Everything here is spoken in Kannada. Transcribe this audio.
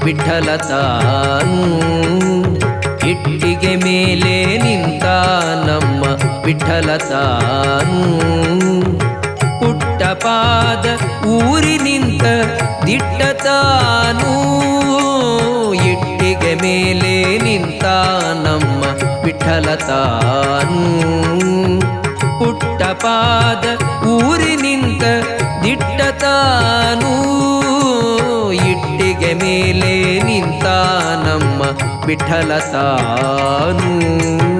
ವಿಠಲ ತಾನು. ಇಟ್ಟಿಗೆ ಮೇಲೆ ನಿಂತ ನಮ್ಮ ವಿಠಲ ತಾನು. ಪುಟ್ಟ ಪಾದ ಊರಿ ನಿಂತ ದಿಟ್ಟ ತಾನು. ಇಟ್ಟಿಗೆ ಮೇಲೆ ನಿಂತ ನಮ್ಮ ವಿಠಲ ತಾನು. ಪುಟ್ಟ ಪಾದ ಊರಿ ನಿಂತ ದಿಟ್ಟ ತಾನು. ಇಟ್ಟಿಗೆ ಮೇಲೆ ನಿಂತ ನಮ್ಮ ವಿಠಲ ತಾನು.